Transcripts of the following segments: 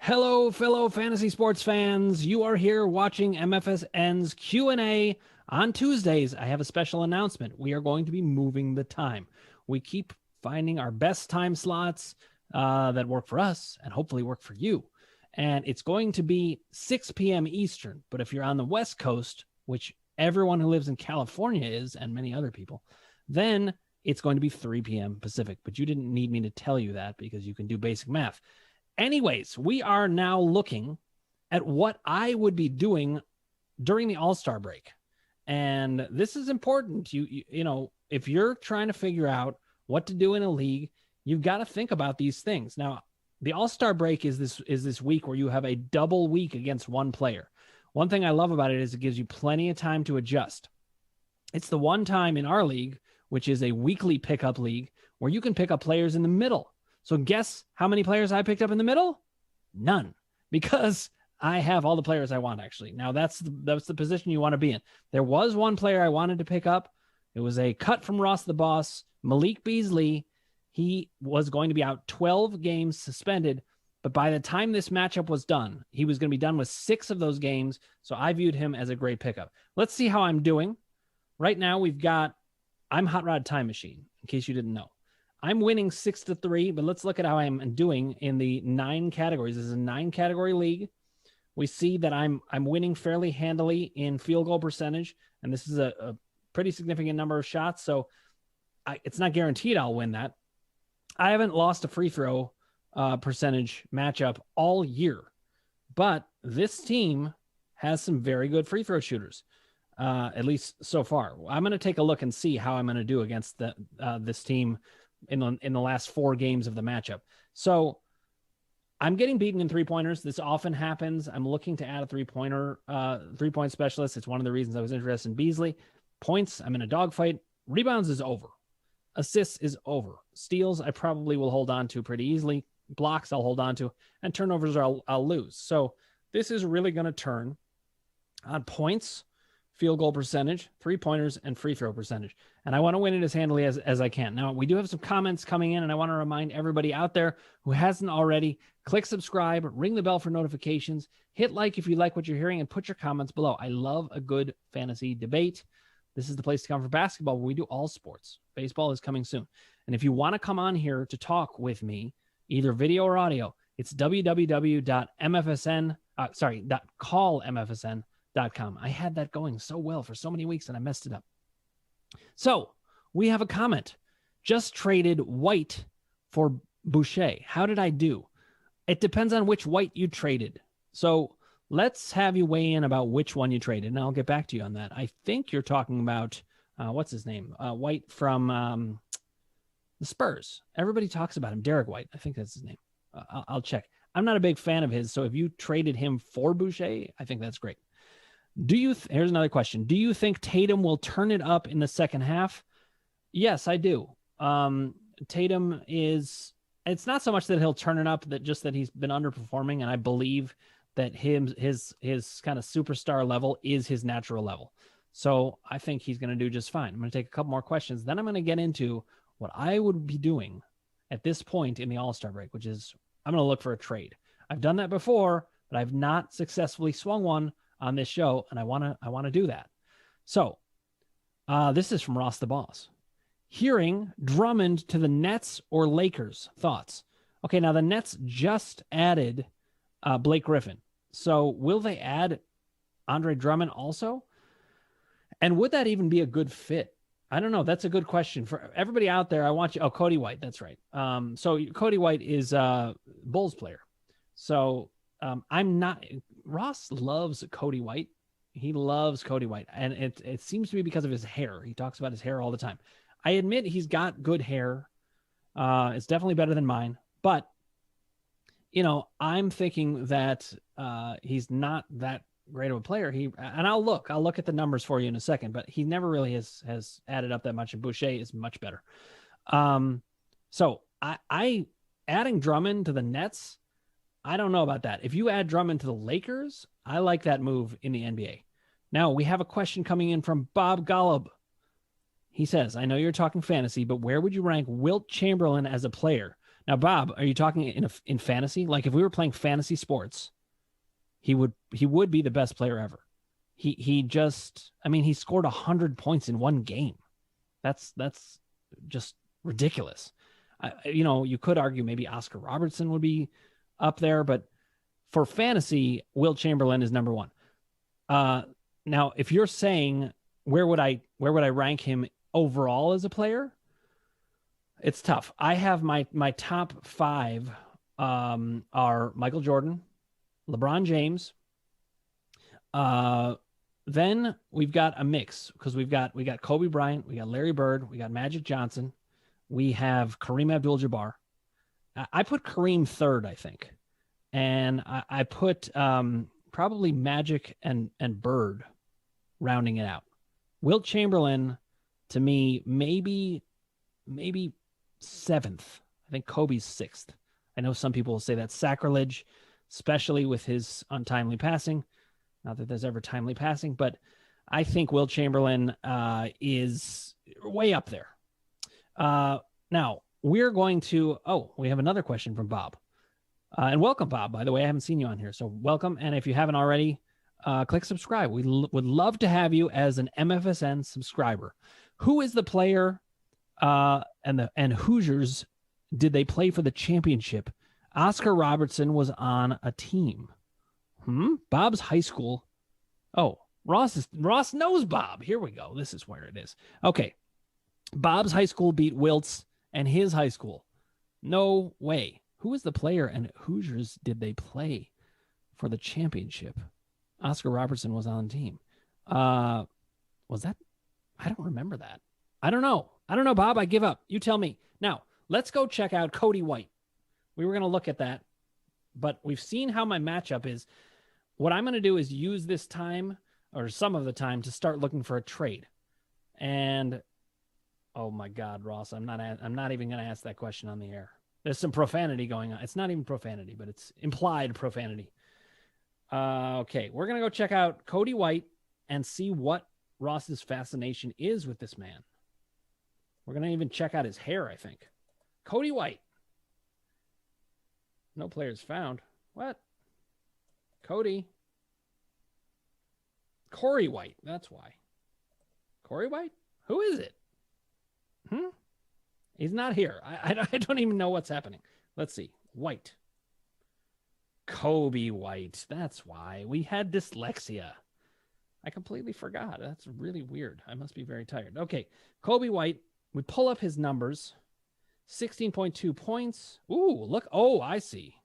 Hello, fellow fantasy sports fans. You are here watching MFSN's Q&A. On Tuesdays, I have a special announcement. We are going to be moving the time. We keep finding our best time slots that work for us and hopefully work for you. And it's going to be 6 p.m. Eastern. But if you're on the West Coast, which everyone who lives in California is, and many other people, then it's going to be 3 p.m. Pacific. But you didn't need me to tell you that because you can do basic math. Anyways, we are now looking at what I would be doing during the All-Star break. And this is important. You know, if you're trying to figure out what to do in a league, you've got to think about these things. Now, the All-Star break is this week where you have a double week against one player. One thing I love about it is it gives you plenty of time to adjust. It's the one time in our league, which is a weekly pickup league, where you can pick up players in the middle. So guess how many players I picked up in the middle? None, because I have all the players I want, actually. Now, that's the position you want to be in. There was one player I wanted to pick up. It was a cut from Ross the Boss, Malik Beasley. He was going to be out 12 games suspended, but by the time this matchup was done, he was going to be done with 6 of those games, so I viewed him as a great pickup. Let's see how I'm doing. Right now, I'm Hot Rod Time Machine, in case you didn't know. I'm winning 6-3, but let's look at how I'm doing in the 9 categories. This is a 9-category league. We see that I'm winning fairly handily in field goal percentage, and this is a pretty significant number of shots, so it's not guaranteed I'll win that. I haven't lost a free throw percentage matchup all year, but this team has some very good free throw shooters, at least so far. I'm going to take a look and see how I'm going to do against this team in the last 4 games of the matchup. So I'm getting beaten in 3-pointers. This often happens. I'm looking to add a 3-point specialist. It's one of the reasons I was interested in Beasley. Points, I'm in a dogfight. Rebounds is over. Assists is over. Steals, I probably will hold on to pretty easily. Blocks, I'll hold on to. And turnovers, I'll lose. So this is really going to turn on points, field goal percentage, 3-pointers, and free throw percentage. And I want to win it as handily as I can. Now, we do have some comments coming in, and I want to remind everybody out there who hasn't already, click subscribe, ring the bell for notifications, hit like if you like what you're hearing, and put your comments below. I love a good fantasy debate. This is the place to come for basketball, but we do all sports. Baseball is coming soon. And if you want to come on here to talk with me, either video or audio, it's www.callmfsn.com. I had that going so well for so many weeks and I messed it up. So we have a comment. Just traded White for Boucher. How did I do? It depends on which White you traded. So let's have you weigh in about which one you traded, and I'll get back to you on that. I think you're talking about, what's his name? White from the Spurs. Everybody talks about him. Derek White. I think that's his name. I'll check. I'm not a big fan of his, so if you traded him for Boucher, I think that's great. Here's another question. Do you think Tatum will turn it up in the second half? Yes, I do. Tatum it's not so much that he'll turn it up, that he's been underperforming, and I believe that his kind of superstar level is his natural level. So I think he's going to do just fine. I'm going to take a couple more questions. Then I'm going to get into what I would be doing at this point in the All-Star break, which is I'm going to look for a trade. I've done that before, but I've not successfully swung one on this show, and I want to do that. So this is from Ross the Boss. Hearing Drummond to the Nets or Lakers, thoughts? Okay, now the Nets just added Blake Griffin. So will they add Andre Drummond also? And would that even be a good fit? I don't know. That's a good question for everybody out there. I want you. Oh, Cody White. That's right. So Cody White is a Bulls player. So I'm not. Ross loves Cody White. He loves Cody White. And it seems to be because of his hair. He talks about his hair all the time. I admit he's got good hair. It's definitely better than mine. But, you know, I'm thinking that he's not that great of a player. And I'll look at the numbers for you in a second, but he never really has added up that much, and Boucher is much better. So I adding Drummond to the Nets, I don't know about that. If you add Drummond to the Lakers, I like that move in the NBA. Now we have a question coming in from Bob Golub. He says, I know you're talking fantasy, but where would you rank Wilt Chamberlain as a player? Now, Bob, are you talking in fantasy? Like if we were playing fantasy sports, he would be the best player ever. He just, I mean, he scored 100 points in one game. That's just ridiculous. You could argue maybe Oscar Robertson would be up there, but for fantasy, Wilt Chamberlain is number one. Now, if you're saying where would I rank him overall as a player, it's tough. I have my top five are Michael Jordan, LeBron James. Uh, then we've got a mix because we got Kobe Bryant, we got Larry Bird, we got Magic Johnson, we have Kareem Abdul-Jabbar. I put Kareem third, I think, and I put probably Magic and Bird rounding it out. Wilt Chamberlain, to me, maybe seventh. I think Kobe's sixth. I know some people will say that's sacrilege, especially with his untimely passing. Not that there's ever timely passing, but I think Wilt Chamberlain is way up there. Now, we're going to, we have another question from Bob. And welcome, Bob, by the way. I haven't seen you on here, so welcome. And if you haven't already, click subscribe. We would love to have you as an MFSN subscriber. Who is the player and Hoosiers did they play for the championship? Oscar Robertson was on a team. Bob's high school. Oh, Ross knows Bob. Here we go. This is where it is. Okay. Bob's high school beat Wilt's and his high school. No way. Who was the player and Hoosiers did they play for the championship? Oscar Robertson was on the team. Was that? I don't remember that. I don't know, Bob. I give up. You tell me. Now, let's go check out Cody White. We were going to look at that, but we've seen how my matchup is. What I'm going to do is use this time or some of the time to start looking for a trade. And oh my God, Ross, I'm not even going to ask that question on the air. There's some profanity going on. It's not even profanity, but it's implied profanity. Okay, we're going to go check out Cody White and see what Ross's fascination is with this man. We're going to even check out his hair, I think. Cody White. No players found. What? Cody. Corey White. That's why. Corey White? Who is it? He's not here. I don't even know what's happening. Let's see. White. Kobe White. That's why. We had dyslexia. I completely forgot. That's really weird. I must be very tired. Okay. Kobe White. We pull up his numbers. 16.2 points. Ooh, look. Oh, I see.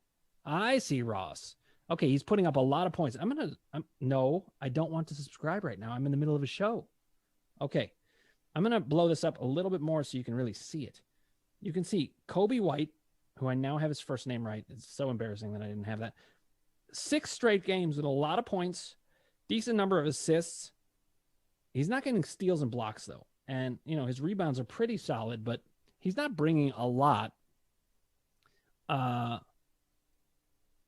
Ross. Okay, he's putting up a lot of points. No, I don't want to subscribe right now. I'm in the middle of a show. Okay. I'm going to blow this up a little bit more so you can really see it. You can see Kobe White, who I now have his first name right. It's so embarrassing that I didn't have that. 6 straight games with a lot of points, decent number of assists. He's not getting steals and blocks, though. And, his rebounds are pretty solid, but he's not bringing a lot.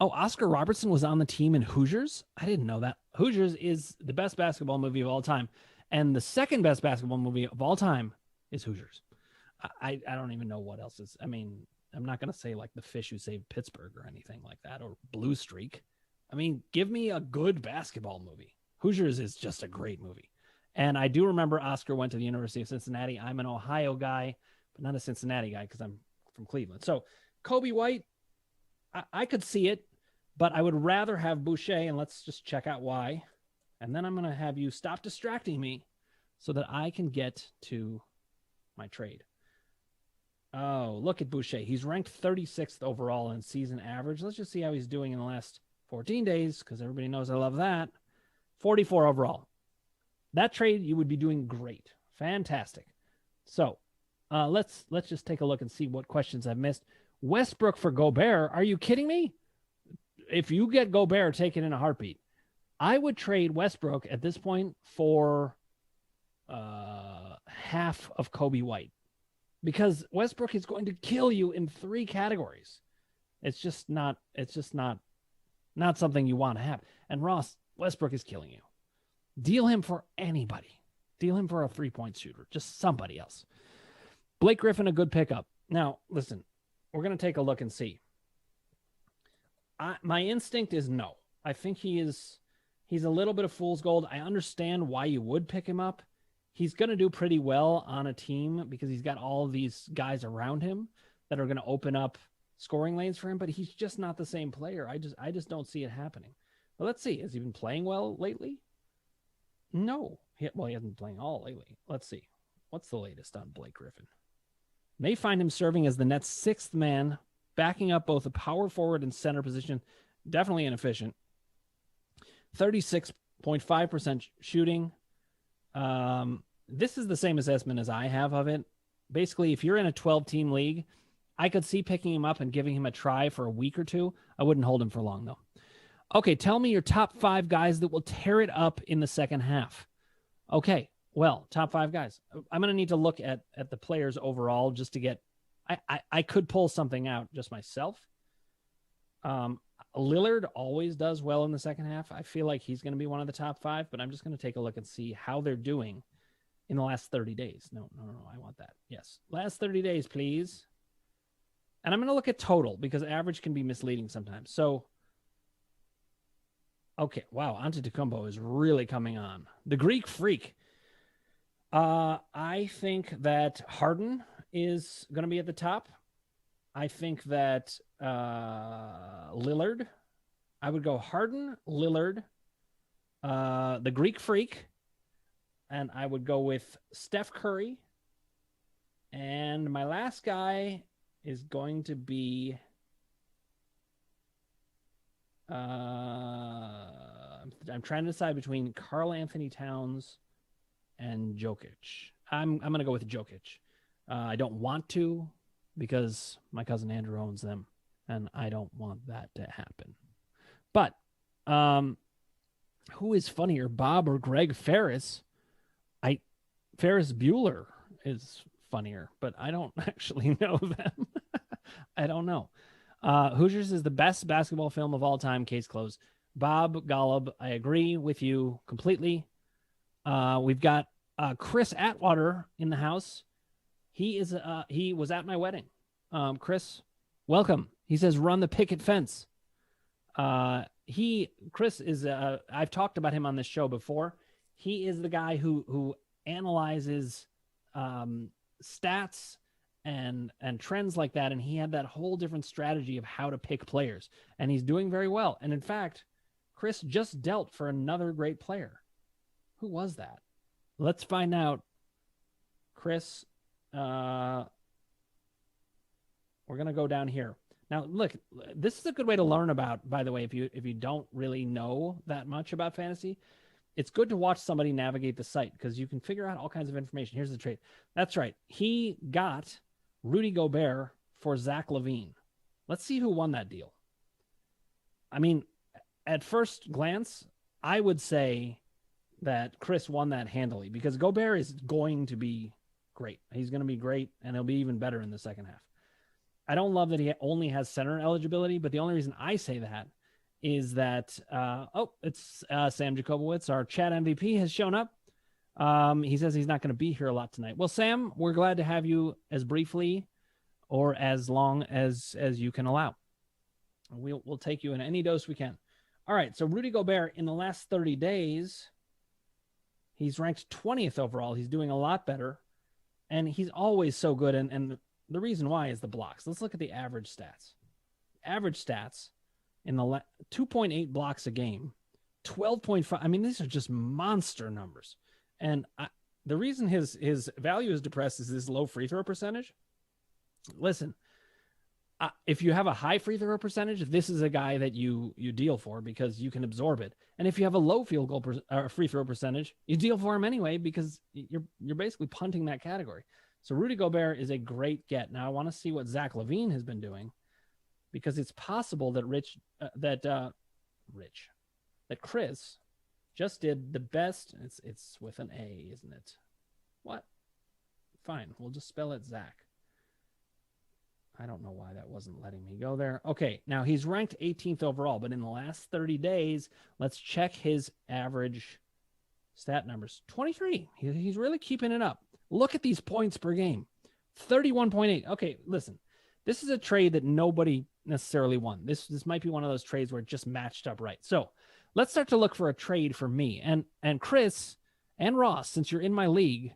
Oscar Robertson was on the team in Hoosiers? I didn't know that. Hoosiers is the best basketball movie of all time. And the second best basketball movie of all time is Hoosiers. I don't even know what else is. I mean, I'm not going to say like The Fish Who Saved Pittsburgh or anything like that, or Blue Streak. I mean, give me a good basketball movie. Hoosiers is just a great movie. And I do remember Oscar went to the University of Cincinnati. I'm an Ohio guy, but not a Cincinnati guy because I'm from Cleveland. So Kobe White, I could see it, but I would rather have Boucher, and let's just check out why. And then I'm going to have you stop distracting me so that I can get to my trade. Oh, look at Boucher. He's ranked 36th overall in season average. Let's just see how he's doing in the last 14 days because everybody knows I love that. 44 overall. That trade, you would be doing great. Fantastic. So let's just take a look and see what questions I've missed. Westbrook for Gobert. Are you kidding me? If you get Gobert, take it in a heartbeat. I would trade Westbrook at this point for half of Kobe White because Westbrook is going to kill you in 3 categories. It's just not something you want to have. And Ross, Westbrook is killing you. Deal him for anybody. Deal him for a 3-point shooter. Just somebody else. Blake Griffin, a good pickup. Now, listen, we're going to take a look and see. My instinct is no. I think he's a little bit of fool's gold. I understand why you would pick him up. He's going to do pretty well on a team because he's got all of these guys around him that are going to open up scoring lanes for him, but he's just not the same player. I just don't see it happening. But let's see. Has he been playing well lately? No. He hasn't been playing all lately. Let's see. What's the latest on Blake Griffin? May find him serving as the Nets' sixth man, backing up both a power forward and center position. Definitely inefficient. 36.5% shooting. This is the same assessment as I have of it. Basically, if you're in a 12-team league, I could see picking him up and giving him a try for a week or two. I wouldn't hold him for long, though. Okay, tell me your top 5 guys that will tear it up in the second half. Okay, well, top 5 guys. I'm going to need to look at the players overall just to get... I could pull something out just myself. Lillard always does well in the second half. I feel like he's going to be one of the top 5, but I'm just going to take a look and see how they're doing in the last 30 days. No, I want that. Yes, last 30 days, please. And I'm going to look at total because average can be misleading sometimes. So, okay, wow, Antetokounmpo is really coming on. The Greek Freak. I think that Harden is going to be at the top. I think that Lillard, I would go Harden, Lillard, the Greek Freak, and I would go with Steph Curry. And my last guy is going to be I'm trying to decide between Karl Anthony Towns and Jokic. I'm going to go with Jokic. I don't want to because my cousin Andrew owns them, and I don't want that to happen. But who is funnier, Bob or Greg Ferris? Ferris Bueller is funnier, but I don't actually know them. I don't know. Hoosiers is the best basketball film of all time. Case closed. Bob Golub, I agree with you completely. We've got Chris Atwater in the house. He was at my wedding. Chris, welcome. He says, run the picket fence. Chris is, I've talked about him on this show before. He is the guy who analyzes stats and trends like that. And he had that whole different strategy of how to pick players, and he's doing very well. And in fact, Chris just dealt for another great player. Who was that? Let's find out. Chris, we're going to go down here. Now, look, this is a good way to learn about, by the way, if you don't really know that much about fantasy, it's good to watch somebody navigate the site because you can figure out all kinds of information. Here's the trade. That's right. He got Rudy Gobert for Zach LaVine. Let's see who won that deal. I mean, at first glance, I would say that Chris won that handily because Gobert is going to be great. He's going to be great, and he'll be even better in the second half. I don't love that he only has center eligibility, but the only reason I say that is that, it's Sam Jacobowitz, our chat MVP, has shown up. He says he's not going to be here a lot tonight. Well, Sam, we're glad to have you as briefly or as long as you can allow. We'll take you in any dose we can. All right, so Rudy Gobert, in the last 30 days, he's ranked 20th overall. He's doing a lot better, and he's always so good, and the reason why is the blocks. Let's look at the average stats. Average stats in the 2.8 blocks a game, 12.5. I mean, these are just monster numbers. And the reason his value is depressed is his low free throw percentage. Listen, if you have a high free throw percentage, this is a guy that you deal for because you can absorb it. And if you have a low field goal free throw percentage, you deal for him anyway because you're basically punting that category. So Rudy Gobert is a great get. Now I want to see what Zach LaVine has been doing because it's possible that Chris just did the best. It's with an A, isn't it? What? Fine. We'll just spell it Zach. I don't know why that wasn't letting me go there. Okay. Now he's ranked 18th overall, but in the last 30 days, let's check his average stat numbers. 23. He's really keeping it up. Look at these points per game. 31.8. Okay, listen. This is a trade that nobody necessarily won. This might be one of those trades where it just matched up right. So let's start to look for a trade for me. And Chris and Ross, since you're in my league,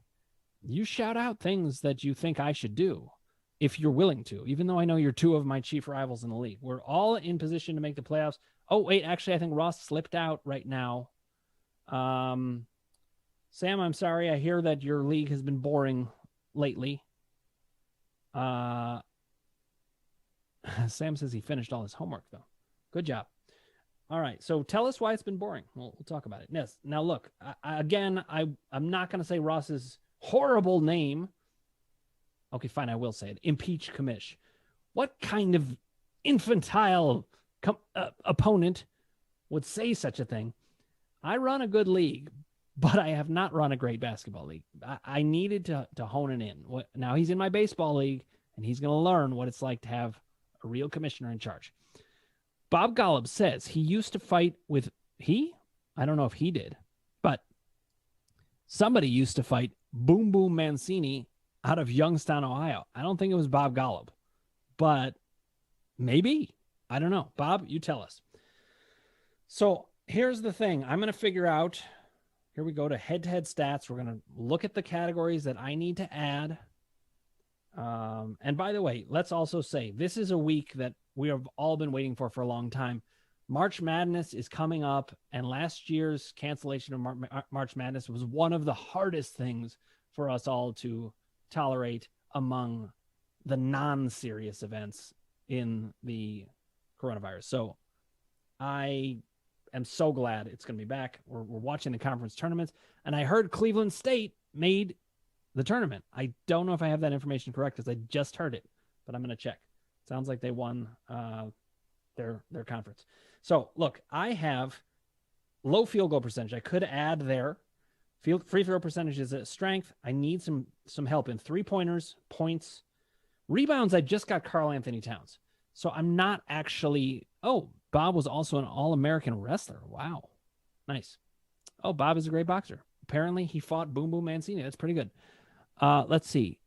you shout out things that you think I should do if you're willing to, even though I know you're two of my chief rivals in the league. We're all in position to make the playoffs. Oh, wait, actually, I think Ross slipped out right now. Sam, I'm sorry. I hear that your league has been boring lately. Sam says he finished all his homework, though. Good job. All right. So tell us why it's been boring. We'll talk about it. Yes. Now, look, I'm not going to say Ross's horrible name. Okay, fine. I will say it. Impeach Commish. What kind of infantile opponent would say such a thing? I run a good league, but I have not run a great basketball league. I needed to hone it in. Now he's in my baseball league, and he's going to learn what it's like to have a real commissioner in charge. Bob Golub says he used to fight with I don't know if he did, but somebody used to fight Boom Boom Mancini out of Youngstown, Ohio. I don't think it was Bob Golub, but maybe. I don't know. Bob, you tell us. So here's the thing. I'm going to figure out, here we go to head-to-head stats. We're going to look at the categories that I need to add. And by the way, let's also say this is a week that we have all been waiting for a long time. March Madness is coming up, and last year's cancellation of March Madness was one of the hardest things for us all to tolerate among the non-serious events in the coronavirus. So I am so glad it's going to be back. We're watching the conference tournaments, and I heard Cleveland State made the tournament. I don't know if I have that information correct because I just heard it, but I'm going to check. Sounds like they won their conference. So look, I have low field goal percentage. I could add there. Free throw percentage is a strength. I need some help in 3-pointers, points, rebounds. I just got Karl Anthony Towns. So I'm not actually, Bob was also an All-American wrestler. Wow. Nice. Oh, Bob is a great boxer. Apparently he fought Boom Boom Mancini. That's pretty good. Let's see.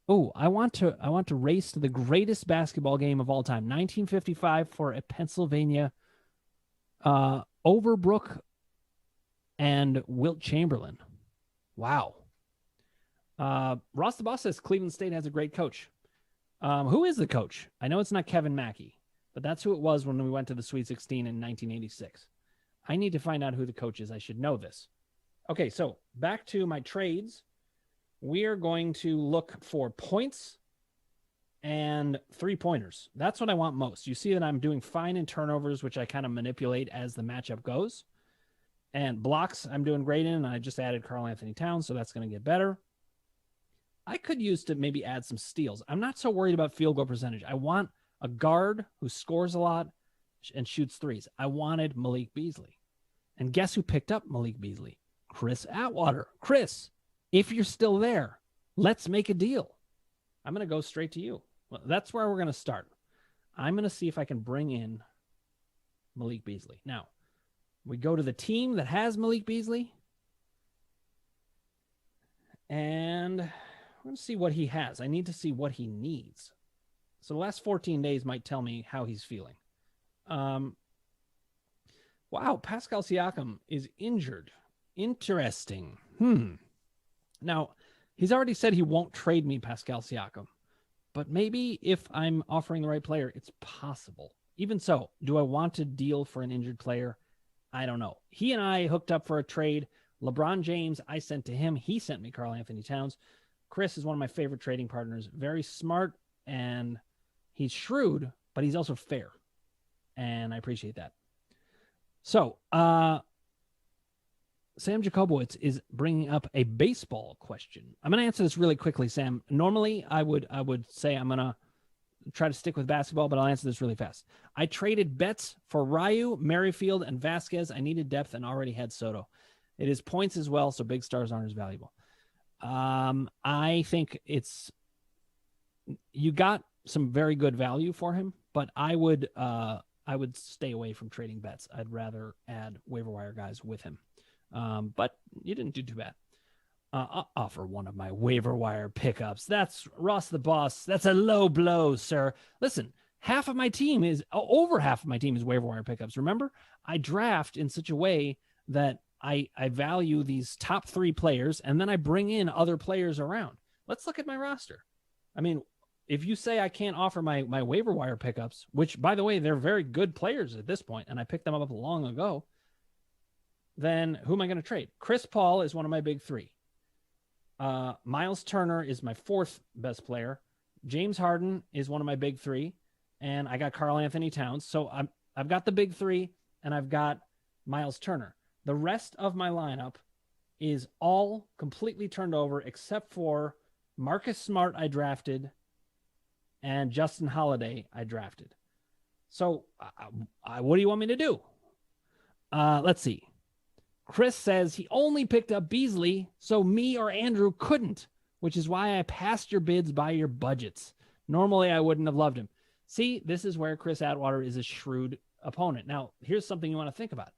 Oh, I want to race to the greatest basketball game of all time. 1955 for a Pennsylvania, Overbrook and Wilt Chamberlain. Wow. Ross the Boss says Cleveland State has a great coach. Who is the coach? I know it's not Kevin Mackey, but that's who it was when we went to the Sweet 16 in 1986. I need to find out who the coach is. I should know this. Okay, so back to my trades. We are going to look for points and 3-pointers. That's what I want most. You see that I'm doing fine in turnovers, which I kind of manipulate as the matchup goes. And blocks, I'm doing great in, and I just added Karl Anthony Towns, so that's going to get better. I could use to maybe add some steals. I'm not so worried about field goal percentage. I want a guard who scores a lot and shoots threes. I wanted Malik Beasley. And guess who picked up Malik Beasley? Chris Atwater. Chris, if you're still there, let's make a deal. I'm going to go straight to you. Well, that's where we're going to start. I'm going to see if I can bring in Malik Beasley. Now, we go to the team that has Malik Beasley. And I'm going to see what he has. I need to see what he needs. So the last 14 days might tell me how he's feeling. Wow, Pascal Siakam is injured. Interesting. Now, he's already said he won't trade me Pascal Siakam. But maybe if I'm offering the right player, it's possible. Even so, do I want to deal for an injured player? I don't know. He and I hooked up for a trade. LeBron James, I sent to him. He sent me Karl Anthony Towns. Chris is one of my favorite trading partners. Very smart, and he's shrewd, but he's also fair. And I appreciate that. So, Sam Jacobowitz is bringing up a baseball question. I'm going to answer this really quickly, Sam. Normally, I would say I'm going to try to stick with basketball, but I'll answer this really fast. I traded Betts for Ryu, Merrifield, and Vasquez. I needed depth and already had Soto. It is points as well, so big stars aren't as valuable. I think you got some very good value for him, but I would stay away from trading Betts. I'd rather add waiver wire guys with him. But you didn't do too bad. I'll offer one of my waiver wire pickups. That's Ross the Boss. That's a low blow, sir. Listen, over half of my team is waiver wire pickups. Remember, I draft in such a way that I value these top 3 players, and then I bring in other players around. Let's look at my roster. I mean, if you say I can't offer my waiver wire pickups, which, by the way, they're very good players at this point, and I picked them up long ago, then who am I going to trade? Chris Paul is one of my big 3. Miles Turner is my 4th best player. James Harden is one of my big 3, and I got Karl Anthony Towns. So I've got the big 3, and I've got Miles Turner. The rest of my lineup is all completely turned over except for Marcus Smart I drafted and Justin Holiday I drafted. So what do you want me to do? Let's see. Chris says he only picked up Beasley, so me or Andrew couldn't, which is why I passed your bids by your budgets. Normally, I wouldn't have loved him. See, this is where Chris Atwater is a shrewd opponent. Now, here's something you want to think about.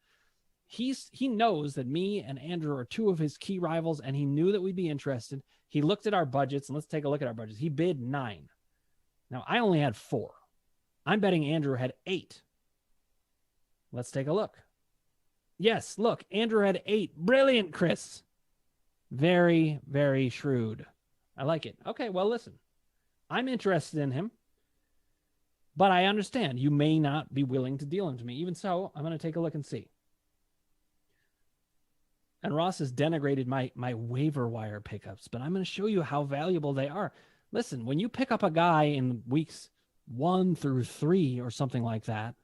He knows that me and Andrew are 2 of his key rivals, and he knew that we'd be interested. He looked at our budgets, and let's take a look at our budgets. He bid 9. Now, I only had 4. I'm betting Andrew had 8. Let's take a look. Yes, look, Andrew had 8. Brilliant, Chris. Very, very shrewd. I like it. Okay, well, listen. I'm interested in him, but I understand you may not be willing to deal him to me. Even so, I'm going to take a look and see. And Ross has denigrated my waiver wire pickups, but I'm going to show you how valuable they are. Listen, when you pick up a guy in weeks 1 through 3 or something like that,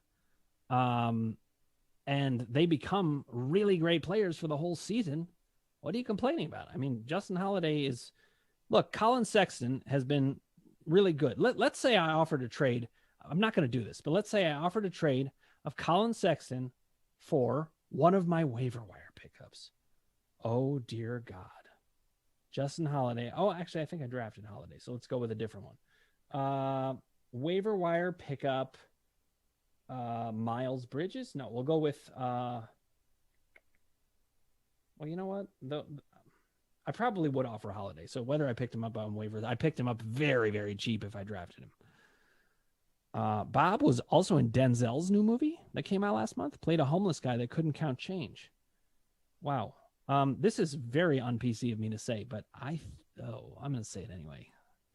and they become really great players for the whole season, what are you complaining about? I mean, Justin Holiday is... Look, Colin Sexton has been really good. Let's say I offered a trade. I'm not going to do this, but let's say I offered a trade of Colin Sexton for one of my waiver wire pickups. Oh, dear God. Justin Holiday. Oh, actually, I think I drafted Holiday, so let's go with a different one. Waiver wire pickup... Miles Bridges? No, we'll go with well, you know what? I probably would offer Holiday. So whether I picked him up on waivers, I picked him up very, very cheap if I drafted him. Bob was also in Denzel's new movie that came out last month. Played a homeless guy that couldn't count change. Wow. This is very un-PC of me to say, but I'm going to say it anyway.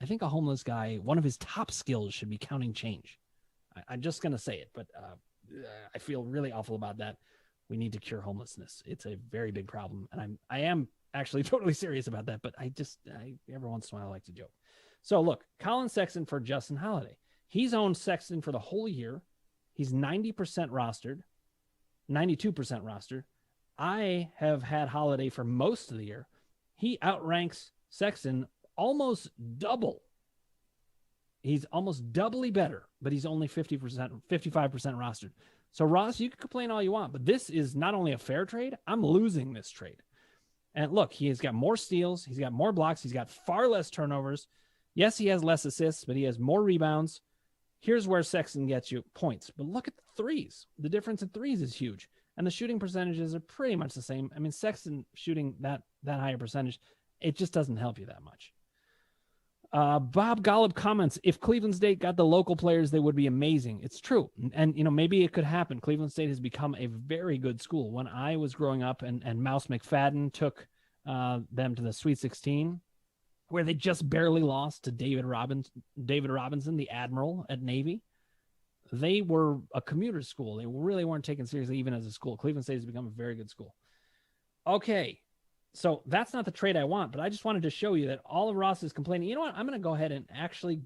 I think a homeless guy, one of his top skills should be counting change. I'm just going to say it, but I feel really awful about that. We need to cure homelessness. It's a very big problem. And I am actually totally serious about that, but I every once in a while I like to joke. So look, Colin Sexton for Justin Holiday. He's owned Sexton for the whole year. He's 90% rostered, 92% rostered. I have had Holiday for most of the year. He outranks Sexton almost double. He's almost doubly better, but he's only 55% rostered. So, Ross, you can complain all you want, but this is not only a fair trade, I'm losing this trade. And look, he has got more steals. He's got more blocks. He's got far less turnovers. Yes, he has less assists, but he has more rebounds. Here's where Sexton gets you points. But look at the threes. The difference in threes is huge. And the shooting percentages are pretty much the same. I mean, Sexton shooting that higher percentage, it just doesn't help you that much. Bob Golub comments, if Cleveland State got the local players, they would be amazing. It's true. And, maybe it could happen. Cleveland State has become a very good school. When I was growing up and Mouse McFadden took them to the Sweet 16, where they just barely lost to David Robinson, the Admiral at Navy, they were a commuter school. They really weren't taken seriously even as a school. Cleveland State has become a very good school. Okay. So that's not the trade I want, but I just wanted to show you that all of Ross is complaining. You know what? I'm going to go ahead and actually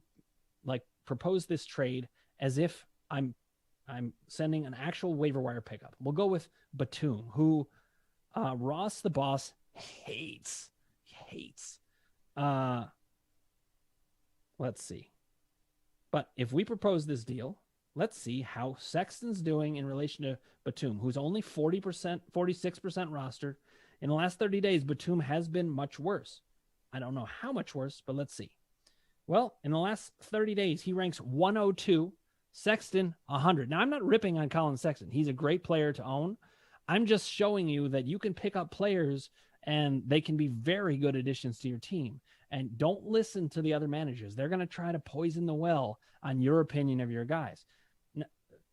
propose this trade as if I'm sending an actual waiver wire pickup. We'll go with Batum, who Ross the boss hates. Let's see. But if we propose this deal, let's see how Sexton's doing in relation to Batum, who's only 46% rostered. In the last 30 days, Batum has been much worse. I don't know how much worse, but let's see. Well, in the last 30 days, he ranks 102, Sexton 100. Now, I'm not ripping on Colin Sexton. He's a great player to own. I'm just showing you that you can pick up players and they can be very good additions to your team. And don't listen to the other managers. They're going to try to poison the well on your opinion of your guys.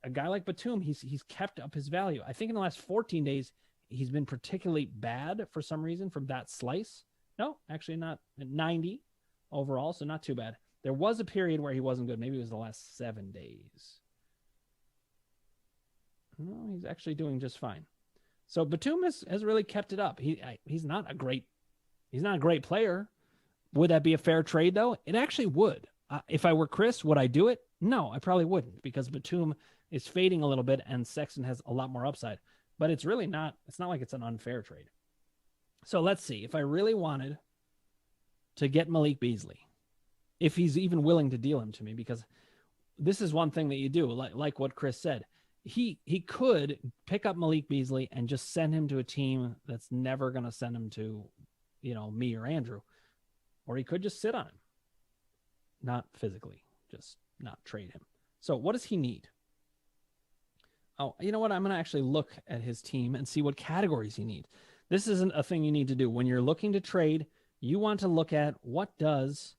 A guy like Batum, he's kept up his value. I think in the last 14 days, he's been particularly bad for some reason from that slice. No, actually not. 90 overall, so not too bad. There was a period where he wasn't good. Maybe it was the last 7 days. No, he's actually doing just fine. So Batum has really kept it up. He's not a great player. Would that be a fair trade though? It actually would. If I were Chris, would I do it? No, I probably wouldn't, because Batum is fading a little bit and Sexton has a lot more upside. But it's really not. It's not like it's an unfair trade. So let's see. If I really wanted to get Malik Beasley, if he's even willing to deal him to me, because this is one thing that you do, like what Chris said. He could pick up Malik Beasley and just send him to a team that's never going to send him to, me or Andrew. Or he could just sit on him. Not physically, just not trade him. So what does he need? Oh, you know what? I'm going to actually look at his team and see what categories he needs. This isn't a thing you need to do. When you're looking to trade, you want to look at what does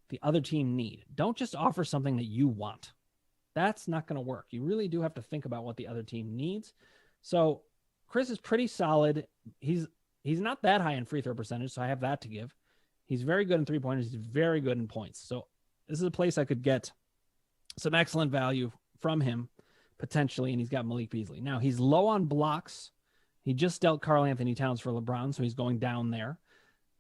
the other team need. Don't just offer something that you want. That's not going to work. You really do have to think about what the other team needs. So Chris is pretty solid. He's not that high in free throw percentage, so I have that to give. He's very good in three-pointers. He's very good in points. So this is a place I could get some excellent value from him, potentially, and he's got Malik Beasley. Now, he's low on blocks. He just dealt Karl-Anthony Towns for LeBron, so he's going down there.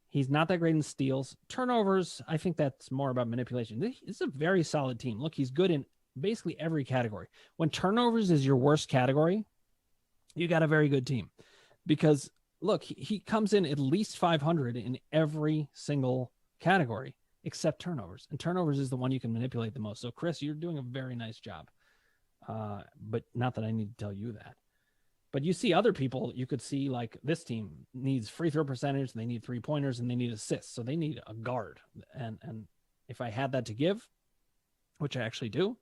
He's not that great in steals. Turnovers, I think that's more about manipulation. This is a very solid team. Look, he's good in basically every category. When turnovers is your worst category, you got a very good team. Because, look, he comes in at least 500 in every single category except turnovers. And turnovers is the one you can manipulate the most. So, Chris, you're doing a very nice job. But not that I need to tell you that. But you see other people, you could see like this team needs free throw percentage, and they need three-pointers, and they need assists. So they need a guard. And if I had that to give, which I actually do,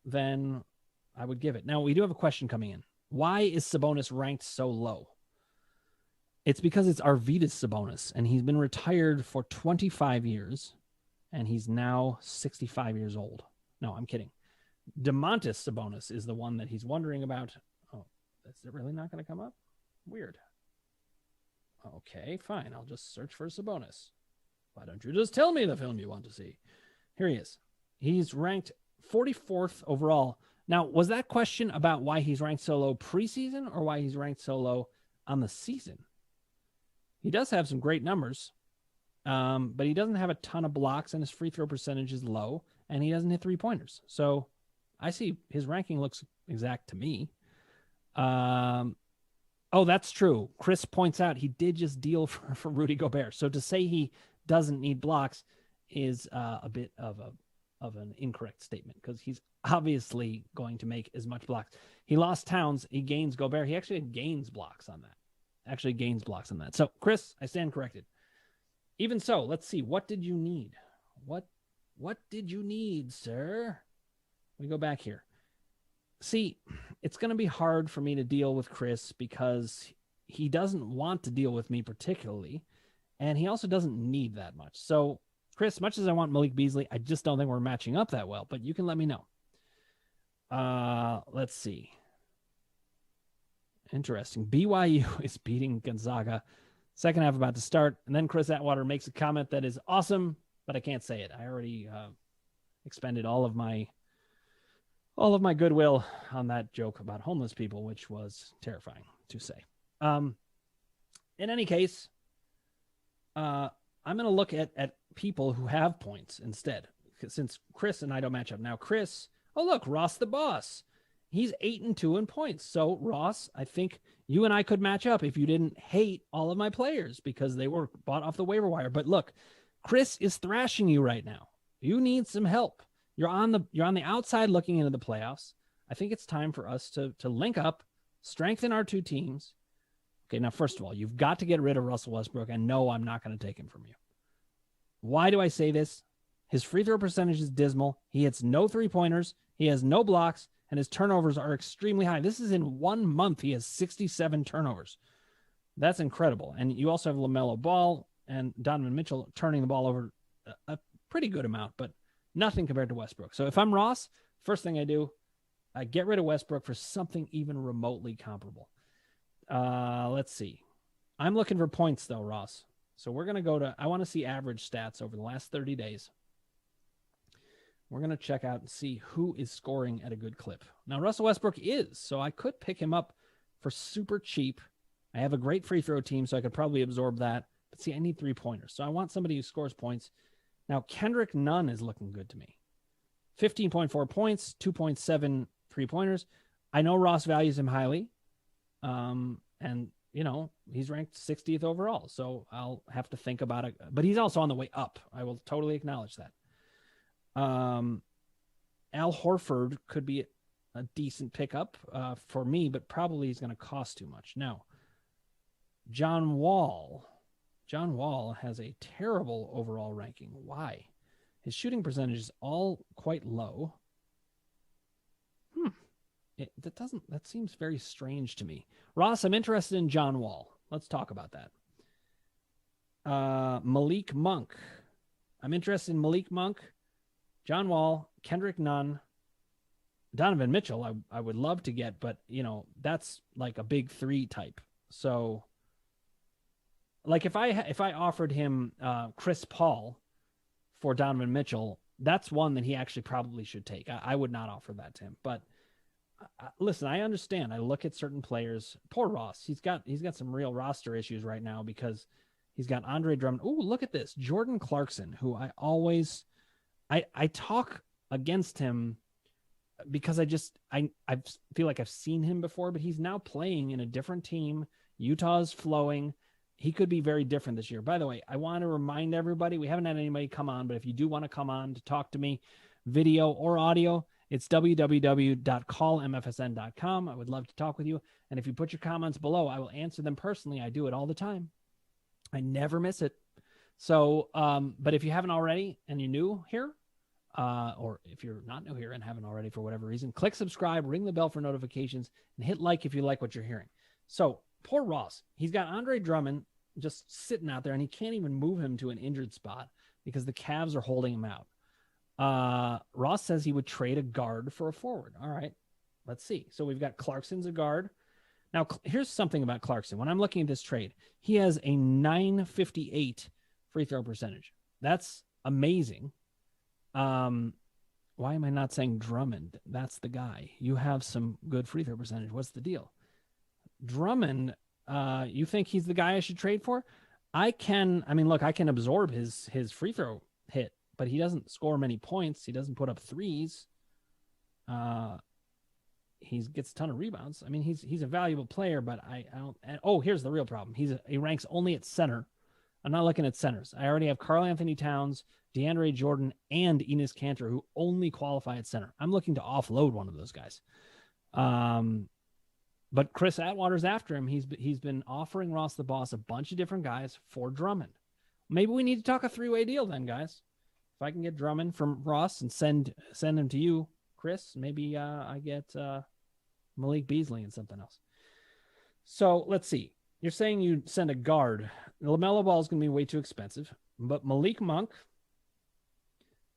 then I would give it. Now, we do have a question coming in. Why is Sabonis ranked so low? It's because it's Arvydas Sabonis, and he's been retired for 25 years, and he's now 65 years old. No, I'm kidding. Domantas Sabonis is the one that he's wondering about. Oh, is it really not going to come up? Weird. Okay, fine. I'll just search for Sabonis. Why don't you just tell me the film you want to see? Here he is. He's ranked 44th overall. Now, was that question about why he's ranked so low preseason or why he's ranked so low on the season? He does have some great numbers, but he doesn't have a ton of blocks, and his free throw percentage is low, and he doesn't hit three-pointers. So I see his ranking looks exact to me. Oh, that's true. Chris points out he did just deal for Rudy Gobert. So to say he doesn't need blocks is a bit of an incorrect statement, because he's obviously going to make as much blocks. He lost Towns. He gains Gobert. He actually gains blocks on that. So, Chris, I stand corrected. Even so, let's see. What did you need? What did you need, sir? We go back here. See, it's going to be hard for me to deal with Chris because he doesn't want to deal with me particularly, and he also doesn't need that much. So, Chris, much as I want Malik Beasley, I just don't think we're matching up that well, but you can let me know. Let's see. Interesting. BYU is beating Gonzaga. Second half about to start, and then Chris Atwater makes a comment that is awesome, but I can't say it. I already expended all of my goodwill on that joke about homeless people, which was terrifying to say. In any case, I'm going to look at people who have points instead, since Chris and I don't match up. Now, Chris, oh, look, Ross the Boss. He's 8-2 in points. So, Ross, I think you and I could match up if you didn't hate all of my players because they were bought off the waiver wire. But look, Chris is thrashing you right now. You need some help. You're on the outside looking into the playoffs. I think it's time for us to link up, strengthen our two teams. Okay, now, first of all, you've got to get rid of Russell Westbrook, and no, I'm not going to take him from you. Why do I say this? His free throw percentage is dismal. He hits no three-pointers. He has no blocks, and his turnovers are extremely high. This is in 1 month. He has 67 turnovers. That's incredible. And you also have LaMelo Ball and Donovan Mitchell turning the ball over a pretty good amount, but nothing compared to Westbrook. So if I'm Ross, first thing I do, I get rid of Westbrook for something even remotely comparable. Let's see. I'm looking for points though, Ross. So we're going to go to, I want to see average stats over the last 30 days. We're going to check out and see who is scoring at a good clip. Now, Russell Westbrook is, so I could pick him up for super cheap. I have a great free throw team, so I could probably absorb that. But see, I need 3-pointers. So I want somebody who scores points. Now, Kendrick Nunn is looking good to me. 15.4 points, 2.7 3-pointers. I know Ross values him highly. And, you know, he's ranked 60th overall. So I'll have to think about it. But he's also on the way up. I will totally acknowledge that. Al Horford could be a decent pickup for me, but probably he's going to cost too much. Now, John Wall has a terrible overall ranking. Why? His shooting percentage is all quite low. That seems very strange to me. Ross, I'm interested in John Wall. Let's talk about that. Malik Monk. I'm interested in Malik Monk, John Wall, Kendrick Nunn, Donovan Mitchell. I would love to get, but you know, that's like a big 3 type. So like if I offered him Chris Paul for Donovan Mitchell, that's one that he actually probably should take. I would not offer that to him, but listen, I understand. I look at certain players. Poor Ross. He's got some real roster issues right now because he's got Andre Drummond. Oh, look at this. Jordan Clarkson, who I talk against him because I feel like I've seen him before, but he's now playing in a different team. Utah's flowing. He could be very different this year. By the way, I want to remind everybody, we haven't had anybody come on, but if you do want to come on to talk to me, video or audio, it's www.callmfsn.com. I would love to talk with you. And if you put your comments below, I will answer them personally. I do it all the time. I never miss it. So, but if you haven't already and you're new here, or if you're not new here and haven't already for whatever reason, click subscribe, ring the bell for notifications, and hit like if you like what you're hearing. So, poor Ross. He's got Andre Drummond just sitting out there, and he can't even move him to an injured spot because the Cavs are holding him out. Ross says he would trade a guard for a forward. All right, let's see. So we've got Clarkson's a guard. Now, here's something about Clarkson. When I'm looking at this trade, he has a 958 free throw percentage. That's amazing. Why am I not saying Drummond? That's the guy. You have some good free throw percentage. What's the deal? Drummond, you think he's the guy I should trade for? I can absorb his free throw hit, but he doesn't score many points. He doesn't put up threes. He gets a ton of rebounds. I mean, he's a valuable player, but I don't. Oh, here's the real problem. He ranks only at center. I'm not looking at centers. I already have Karl Anthony Towns, DeAndre Jordan, and Enes Kanter, who only qualify at center. I'm looking to offload one of those guys. But Chris Atwater's after him. He's been offering Ross the Boss a bunch of different guys for Drummond. Maybe we need to talk a 3-way deal then, guys. If I can get Drummond from Ross and send him to you, Chris, maybe I get Malik Beasley and something else. So let's see. You're saying you send a guard. LaMelo Ball is going to be way too expensive, but Malik Monk,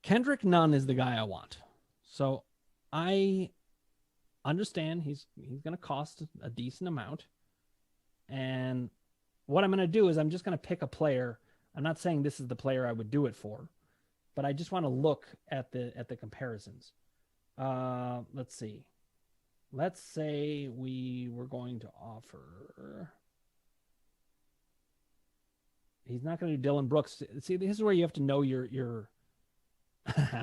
Kendrick Nunn is the guy I want. So I understand he's going to cost a decent amount. And what I'm going to do is I'm just going to pick a player. I'm not saying this is the player I would do it for, but I just want to look at the comparisons. Let's see. Let's say we were going to offer. He's not going to do Dylan Brooks. See, this is where you have to know your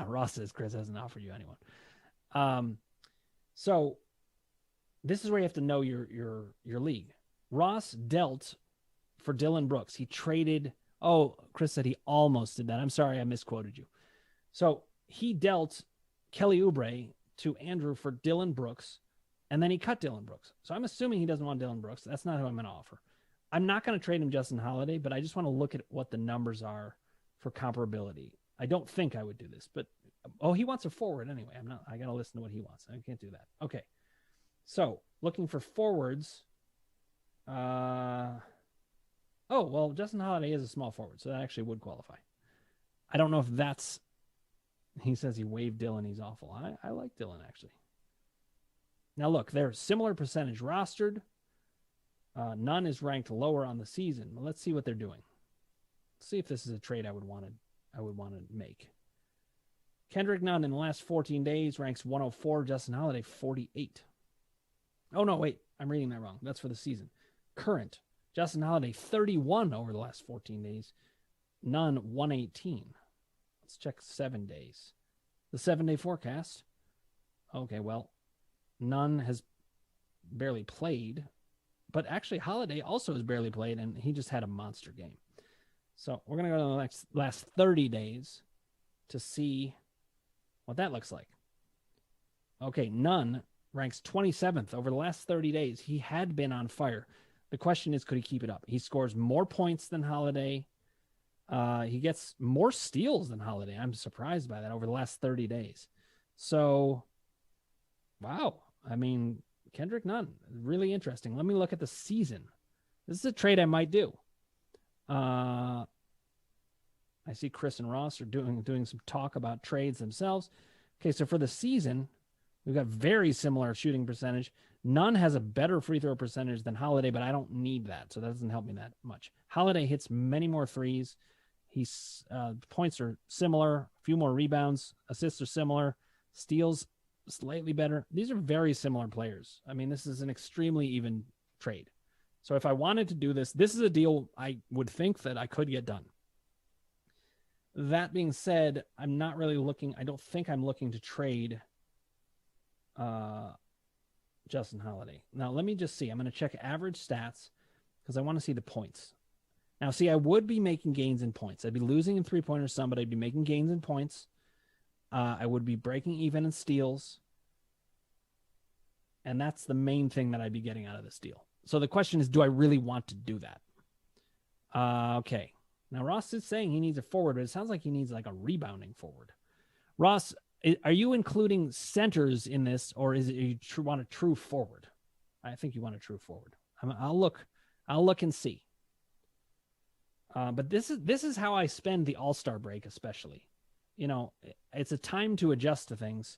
Ross says Chris hasn't offered you anyone. So this is where you have to know your league. Ross dealt for Dylan Brooks. He traded. Oh, Chris said he almost did that. I'm sorry, I misquoted you. So he dealt Kelly Oubre to Andrew for Dylan Brooks, and then he cut Dylan Brooks. So I'm assuming he doesn't want Dylan Brooks. That's not who I'm going to offer. I'm not going to trade him Justin Holiday, but I just want to look at what the numbers are for comparability. I don't think I would do this, but he wants a forward anyway. I got to listen to what he wants. I can't do that. Okay. So looking for forwards. Oh, well, Justin Holiday is a small forward, so that actually would qualify. I don't know if that's. He says he waived Dylan. He's awful. I like Dylan, actually. Now, look, they're similar percentage rostered. None is ranked lower on the season. But let's see what they're doing. Let's see if this is a trade I would want to make. Kendrick Nunn in the last 14 days ranks 104. Justin Holiday 48. Oh no, wait, I'm reading that wrong. That's for the season. Current Justin Holiday 31 over the last 14 days. Nunn 118. Let's check 7 days. The 7-day forecast. Okay, well, Nunn has barely played, but actually Holiday also has barely played, and he just had a monster game. So we're going to go to the last 30 days to see what that looks like. Okay, Nunn ranks 27th over the last 30 days. He had been on fire. The question is, could he keep it up? He scores more points than Holiday. He gets more steals than Holiday. I'm surprised by that over the last 30 days. So, wow. I mean, Kendrick Nunn, really interesting. Let me look at the season. This is a trade I might do. I see Chris and Ross are doing some talk about trades themselves. Okay, so for the season, we've got very similar shooting percentage. Nunn has a better free throw percentage than Holiday, but I don't need that, so that doesn't help me that much. Holiday hits many more threes. He's points are similar, a few more rebounds, assists are similar, steals slightly better. These are very similar players. I mean, this is an extremely even trade. So if I wanted to do this, this is a deal I would think that I could get done. That being said, I'm not really looking. I don't think I'm looking to trade Justin Holiday. Now, let me just see. I'm going to check average stats because I want to see the points. Now, see, I would be making gains in points. I'd be losing in three-pointers some, but I'd be making gains in points. I would be breaking even in steals. And that's the main thing that I'd be getting out of this deal. So the question is, do I really want to do that? Okay. Now, Ross is saying he needs a forward, but it sounds like he needs like a rebounding forward. Ross, are you including centers in this, or is it you want a true forward? I think you want a true forward. I'll look and see. But this is how I spend the All-Star break, especially. You know, it's a time to adjust to things.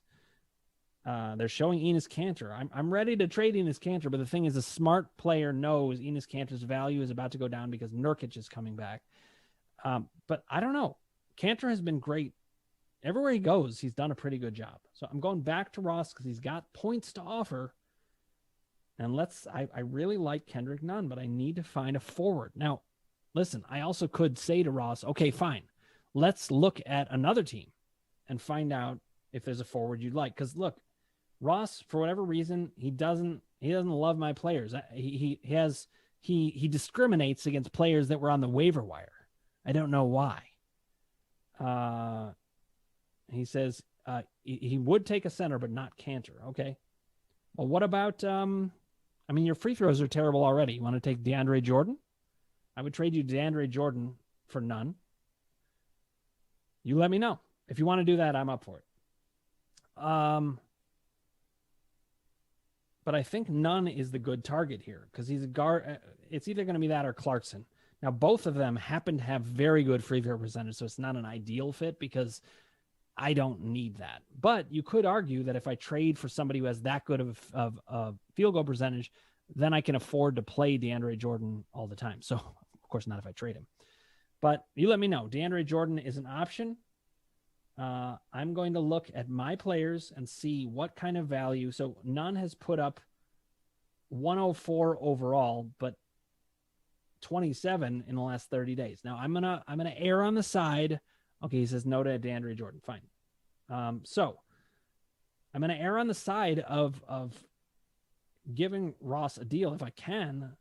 They're showing Enes Kanter. I'm ready to trade Enes Kanter, but the thing is, a smart player knows Enes Kanter's value is about to go down because Nurkic is coming back. But I don't know. Kanter has been great. Everywhere he goes, he's done a pretty good job. So I'm going back to Ross because he's got points to offer. And I really like Kendrick Nunn, but I need to find a forward. Now, listen, I also could say to Ross, okay, fine. Let's look at another team and find out if there's a forward you'd like. Because look, Ross, for whatever reason, he doesn't love my players. He discriminates against players that were on the waiver wire. I don't know why. He says he would take a center, but not Kanter. Okay. Well, what about, your free throws are terrible already. You want to take DeAndre Jordan? I would trade you DeAndre Jordan for Nunn. You let me know. If you want to do that, I'm up for it. But I think Nunn is the good target here because he's a guard. It's either going to be that or Clarkson. Now, both of them happen to have very good free throw percentage, so it's not an ideal fit because I don't need that. But you could argue that if I trade for somebody who has that good of a field goal percentage, then I can afford to play DeAndre Jordan all the time. So, of course, not if I trade him. But you let me know. DeAndre Jordan is an option. I'm going to look at my players and see what kind of value. So Nunn has put up 104 overall, but 27 in the last 30 days. Now I'm gonna err on the side. Okay, he says no to DeAndre Jordan. Fine. So I'm gonna err on the side of giving Ross a deal if I can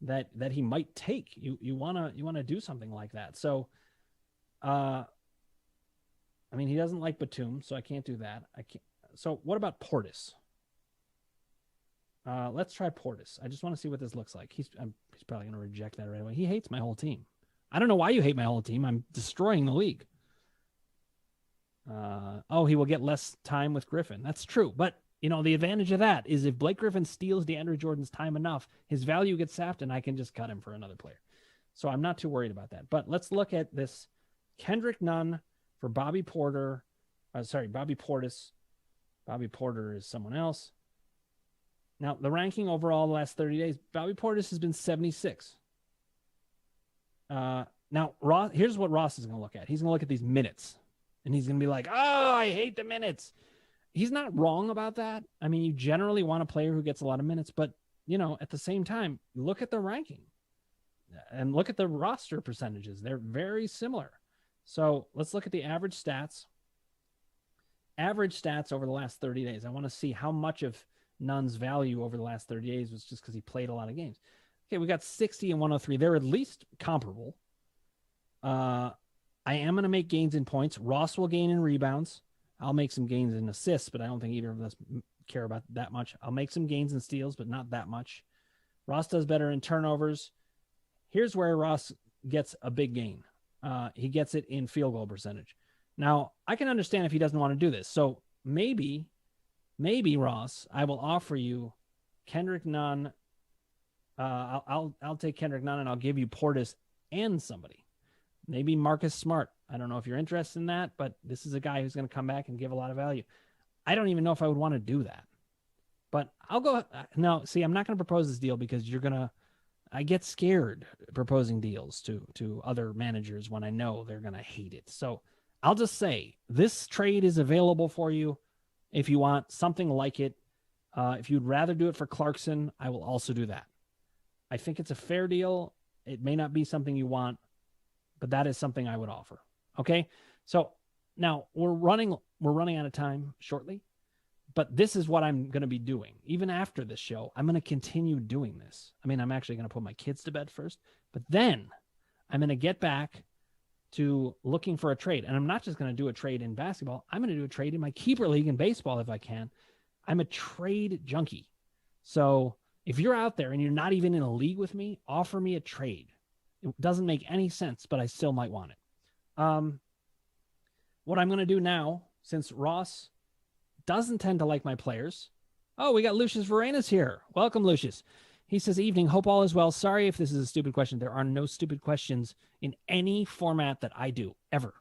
that he might take. You wanna do something like that. So he doesn't like Batum, so I can't do that. I can't. So what about Portis? Let's try Portis. I just want to see what this looks like. He's probably going to reject that right away. He hates my whole team. I don't know why you hate my whole team. I'm destroying the league. He will get less time with Griffin. That's true. But, the advantage of that is if Blake Griffin steals DeAndre Jordan's time enough, his value gets sapped and I can just cut him for another player. So I'm not too worried about that. But let's look at this Kendrick Nunn for Bobby Porter. Bobby Portis. Bobby Porter is someone else. Now, the ranking overall the last 30 days, Bobby Portis has been 76. Now, Ross, here's what Ross is going to look at. He's going to look at these minutes, and he's going to be like, oh, I hate the minutes. He's not wrong about that. I mean, you generally want a player who gets a lot of minutes, but, at the same time, look at the ranking and look at the roster percentages. They're very similar. So let's look at the average stats. Average stats over the last 30 days. I want to see how much of Nunn's value over the last 30 days was just because he played a lot of games. Okay, we got 60 and 103. They're at least comparable. I am going to make gains in points. Ross will gain in rebounds. I'll make some gains in assists, but I don't think either of us care about that much. I'll make some gains in steals, but not that much. Ross does better in turnovers. Here's where Ross gets a big gain. He gets it in field goal percentage. Now, I can understand if he doesn't want to do this. So maybe, Ross, I will offer you Kendrick Nunn. I'll take Kendrick Nunn and I'll give you Portis and somebody. Maybe Marcus Smart. I don't know if you're interested in that, but this is a guy who's going to come back and give a lot of value. I don't even know if I would want to do that. But I'll go. No, see, I'm not going to propose this deal because I get scared proposing deals to other managers when I know they're going to hate it. So I'll just say this trade is available for you if you want something like it. If you'd rather do it for Clarkson, I will also do that. I think it's a fair deal. It may not be something you want, but that is something I would offer. Okay. So now we're running out of time shortly, but this is what I'm going to be doing. Even after this show, I'm going to continue doing this. I mean, I'm actually going to put my kids to bed first, but then I'm going to get back to looking for a trade. And I'm not just going to do a trade in basketball. I'm going to do a trade in my keeper league in baseball if I can. I'm a trade junkie. So if you're out there and you're not even in a league with me, offer me a trade. It doesn't make any sense, but I still might want it. What I'm going to do now, since Ross doesn't tend to like my players. Oh, we got Lucius Varenas here. Welcome, Lucius. He says, evening, hope all is well. Sorry if this is a stupid question. There are no stupid questions in any format that I do, ever.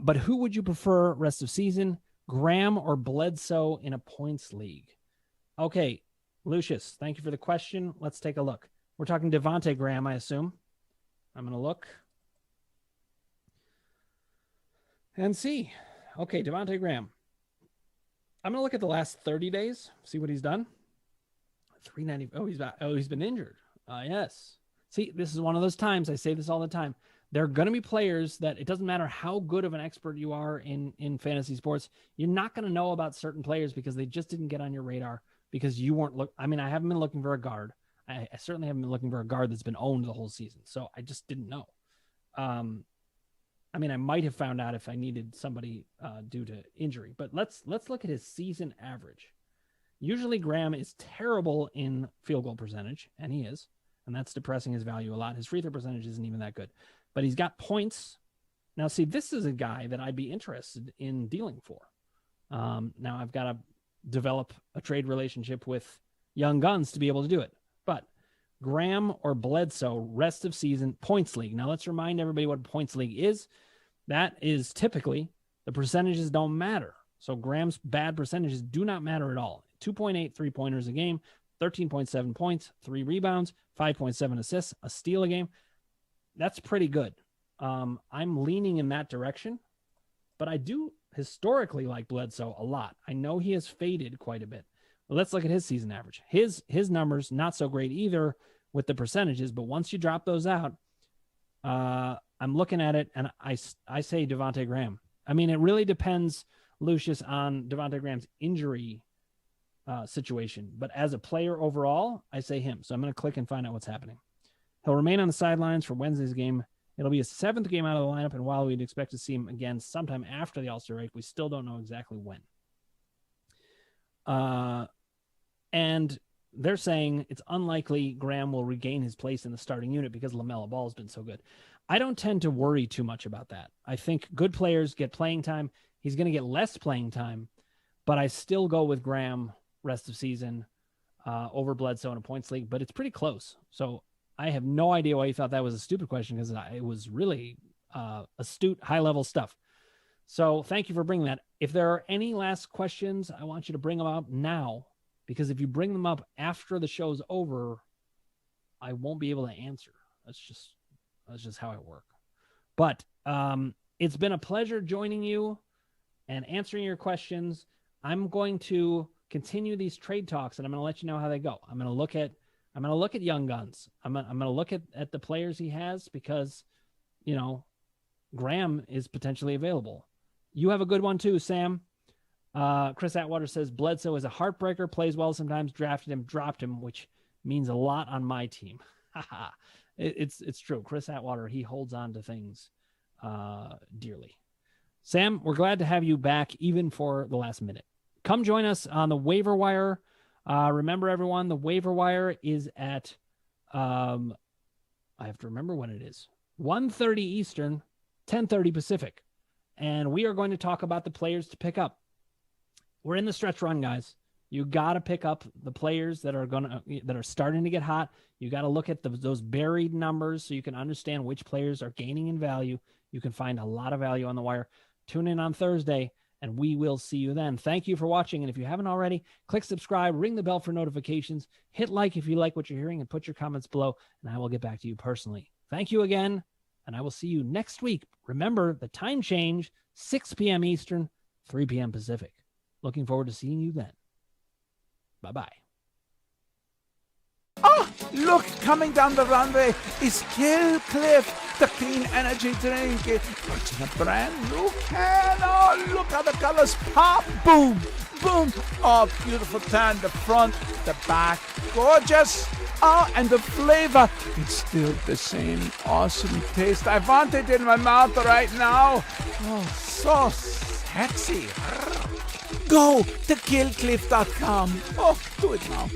But who would you prefer rest of season, Graham or Bledsoe in a points league? Okay, Lucius, thank you for the question. Let's take a look. We're talking Devontae Graham, I assume. I'm going to look and see. Okay, Devontae Graham. I'm going to look at the last 30 days, see what he's done. 390. He's been injured. Yes. See, this is one of those times. I say this all the time. There are going to be players that it doesn't matter how good of an expert you are in fantasy sports. You're not going to know about certain players because they just didn't get on your radar because you weren't I haven't been looking for a guard. I certainly haven't been looking for a guard that's been owned the whole season. So I just didn't know. I might have found out if I needed somebody due to injury, but let's look at his season average. Usually Graham is terrible in field goal percentage, and he is, and that's depressing his value a lot. His free throw percentage isn't even that good, but he's got points. Now, see, this is a guy that I'd be interested in dealing for. Now I've got to develop a trade relationship with Young Guns to be able to do it, but Graham or Bledsoe rest of season points league. Now let's remind everybody what a points league is. That is typically the percentages don't matter. So Graham's bad percentages do not matter at all. 2.8 3-pointers a game, 13.7 points, 3 rebounds, 5.7 assists, a steal a game. That's pretty good. I'm leaning in that direction, but I do historically like Bledsoe a lot. I know he has faded quite a bit. Well, let's look at his season average. His numbers, not so great either with the percentages, but once you drop those out, I'm looking at it and I say Devontae Graham. It really depends, Lucius, on Devontae Graham's injury situation. But as a player overall, I say him. So I'm going to click and find out what's happening. He'll remain on the sidelines for Wednesday's game. It'll be his 7th game out of the lineup, and while we'd expect to see him again sometime after the All-Star break, we still don't know exactly when. And they're saying it's unlikely Graham will regain his place in the starting unit because LaMelo Ball has been so good. I don't tend to worry too much about that. I think good players get playing time. He's going to get less playing time, but I still go with Graham rest of season over Bledsoe in a points league, but it's pretty close. So I have no idea why you thought that was a stupid question, because it was really astute, high-level stuff. So thank you for bringing that. If there are any last questions, I want you to bring them up now, because if you bring them up after the show's over, I won't be able to answer. That's just how I work. But it's been a pleasure joining you and answering your questions. I'm going to continue these trade talks, and I'm going to let you know how they go. I'm going to look at Young Guns. I'm going to look at the players he has, because, you know, Graham is potentially available. You have a good one too, Sam. Chris Atwater says Bledsoe is a heartbreaker, plays well sometimes, drafted him, dropped him, which means a lot on my team. It's true. Chris Atwater, he holds on to things dearly. Sam, we're glad to have you back, even for the last minute. Come join us on the waiver wire. Remember, everyone, the waiver wire is at, I have to remember when it is, 1:30 Eastern, 10:30 Pacific. And we are going to talk about the players to pick up. We're in the stretch run, guys. You got to pick up the players that are starting to get hot. You got to look at those buried numbers so you can understand which players are gaining in value. You can find a lot of value on the wire. Tune in on Thursday, and we will see you then. Thank you for watching. And if you haven't already, click subscribe, ring the bell for notifications, hit like if you like what you're hearing, and put your comments below, and I will get back to you personally. Thank you again, and I will see you next week. Remember the time change, 6 p.m. Eastern, 3 p.m. Pacific. Looking forward to seeing you then. Bye-bye. Oh, look, coming down the runway is Kill Cliff, the clean energy drink. It's in a brand new can. Oh, look how the colors pop. Boom, boom. Oh, beautiful tan, the front, the back. Gorgeous. Oh, and the flavor, it's still the same awesome taste. I want it in my mouth right now. Oh, so sexy. Go to killcliff.com. Oh, do it now.